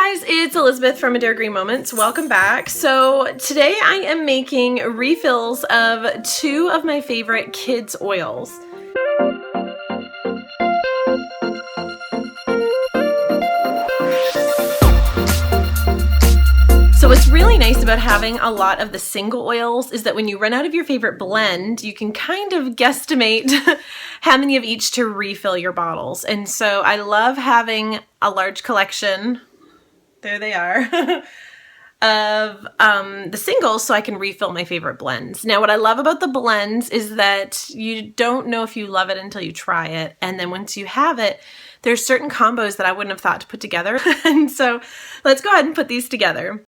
guys, it's Elizabeth from Adore Green Moments. Welcome back. So today I am making refills of two of my favorite kids oils. So what's really nice about having a lot of the single oils is that when you run out of your favorite blend, you can kind of guesstimate how many of each to refill your bottles. And so I love having a large collection, there they are, of the singles so I can refill my favorite blends. Now what I love about the blends is that you don't know if you love it until you try it. And then once you have it, there's certain combos that I wouldn't have thought to put together. And so let's go ahead and put these together.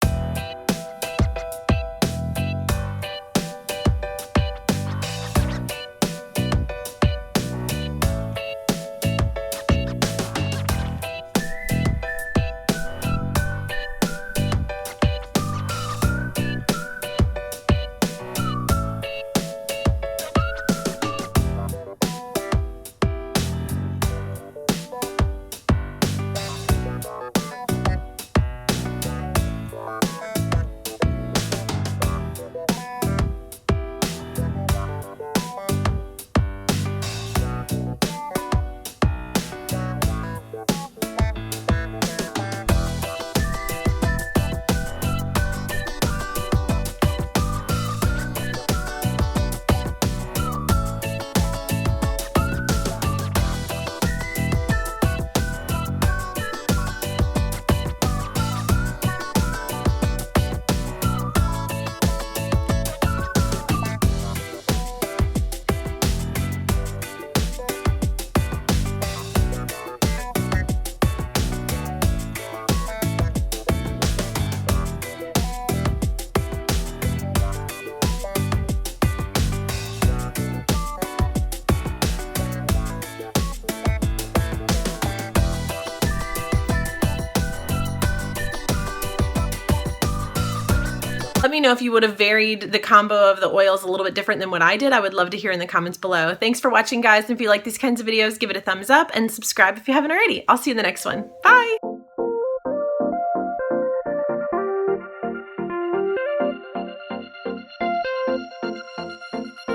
Let me know if you would have varied the combo of the oils a little bit different than what I did. I would love to hear in the comments below. Thanks for watching, guys. And if you like these kinds of videos, give it a thumbs up and subscribe if you haven't already. I'll see you in the next one. Bye!